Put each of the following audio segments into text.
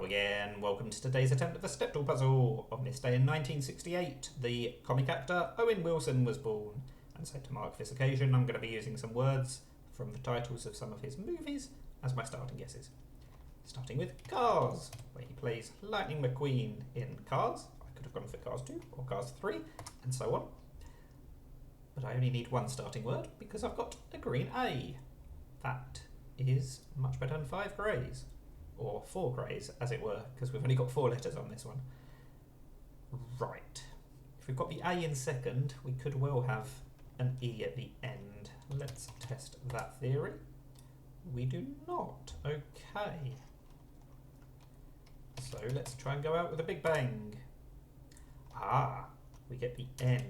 Hello again, welcome to today's attempt at the Stepdle puzzle. On this day in 1968, the comic actor Owen Wilson was born, and so to mark this occasion I'm going to be using some words from the titles of some of his movies as my starting guesses. Starting with Cars, where he plays Lightning McQueen in Cars. I could have gone for Cars 2 or Cars 3, and so on. But I only need one starting word because I've got a green A. That is much better than 5 greys. Or 4 greys, as it were, because we've only got 4 letters on this one. Right. If we've got the A in second, we could well have an E at the end. Let's test that theory. We do not. Okay. So let's try and go out with a big bang. Ah, we get the N.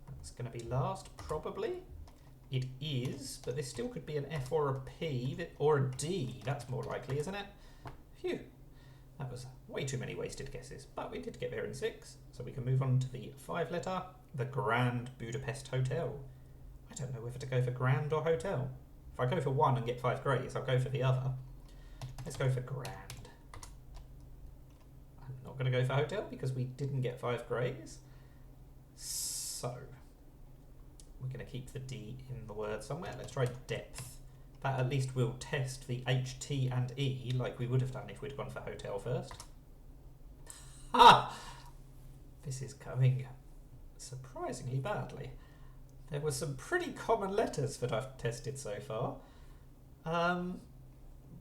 That's going to be last, probably. It is, but this still could be an F or a P, or a D. That's more likely, isn't it? Phew. That was way too many wasted guesses, but we did get there in 6. So we can move on to the 5 letter, the Grand Budapest Hotel. I don't know whether to go for Grand or Hotel. If I go for one and get 5 greys, I'll go for the other. Let's go for Grand. I'm not going to go for Hotel because we didn't get 5 greys. So we're going to keep the D in the word somewhere. Let's try depth. That at least will test the H, T and E like we would have done if we'd gone for hotel first. Ha! This is going surprisingly badly. There were some pretty common letters that I've tested so far.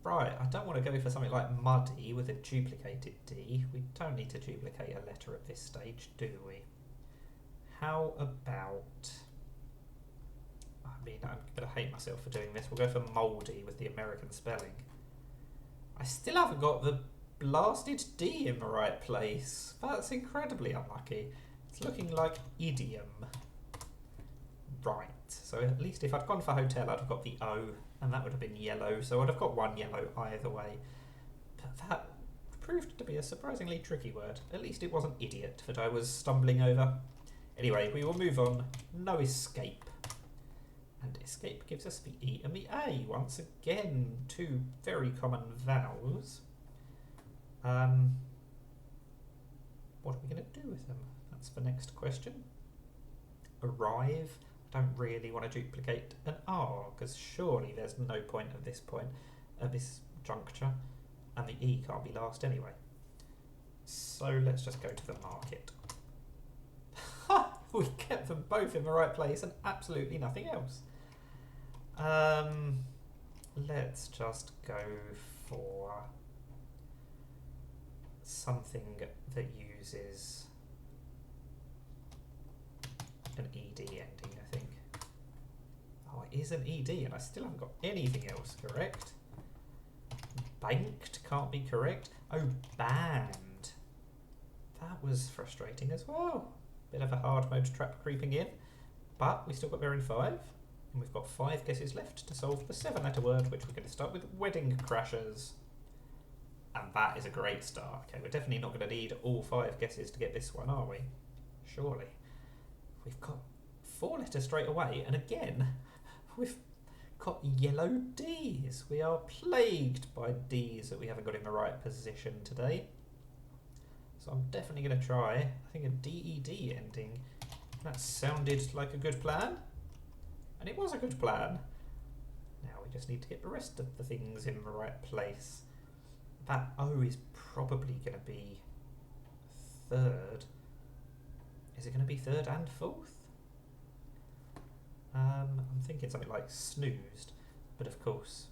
Right, I don't want to go for something like muddy with a duplicated D. We don't need to duplicate a letter at this stage, do we? How about... I mean, I'm going to hate myself for doing this. We'll go for mouldy with the American spelling. I still haven't got the blasted D in the right place. That's incredibly unlucky. It's looking like idiom. Right, so at least if I'd gone for hotel, I'd have got the O, and that would have been yellow, so I'd have got 1 yellow either way. But that proved to be a surprisingly tricky word. At least it wasn't idiot that I was stumbling over. Anyway, we will move on. No escape. And escape gives us the E and the A. Once again, 2 very common vowels. What are we going to do with them? That's the next question. Arrive. I don't really want to duplicate an R, because surely there's no point at this juncture, and the E can't be last anyway. So let's just go to the market. Ha! We kept them both in the right place and absolutely nothing else. Let's just go for something that uses an ED ending, I think. Oh, it is an ED and I still haven't got anything else correct. Banked can't be correct. Oh, banned. That was frustrating as well. Bit of a hard mode trap creeping in, but we still got there in 5, and we've got 5 guesses left to solve the 7-letter word, which we're going to start with wedding crashers. And that is a great start. Okay, we're definitely not going to need all 5 guesses to get this one, are we? Surely. We've got 4 letters straight away, and again, we've got yellow Ds. We are plagued by Ds that we haven't got in the right position today. So I'm definitely going to try, I think, a DED ending. That sounded like a good plan. And it was a good plan. Now we just need to get the rest of the things in the right place. That O is probably going to be 3rd. Is it going to be 3rd and 4th? I'm thinking something like snoozed. But of course,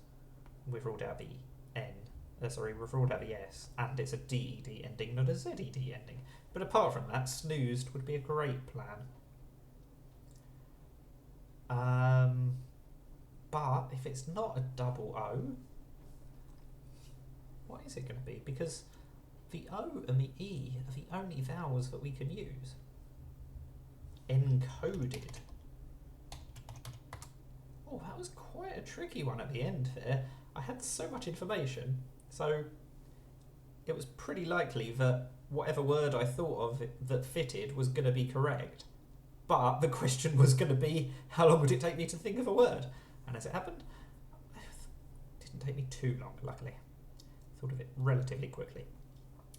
we've ruled out the N. We've ruled out the S, and it's a DED ending, not a ZED ending. But apart from that, snoozed would be a great plan. But if it's not a double O, what is it going to be? Because the O and the E are the only vowels that we can use. Encoded. Oh, that was quite a tricky one at the end there. I had so much information. So it was pretty likely that whatever word I thought of that fitted was going to be correct. But the question was going to be, how long would it take me to think of a word? And as it happened, it didn't take me too long, luckily. thought of it relatively quickly.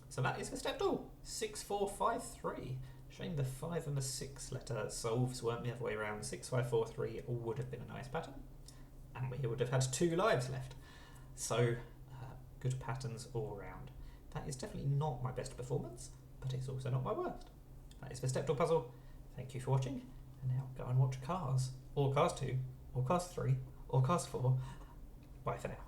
So that is for Stepdle. 6453. Shame the 5 and the 6 letter solves weren't the other way around. 6543 would have been a nice pattern, and we would have had 2 lives left. So, good patterns all round. That is definitely not my best performance, but it's also not my worst. That is the Stepdle puzzle. Thank you for watching, and now go and watch Cars, or Cars 2, or Cars 3, or Cars 4. Bye for now.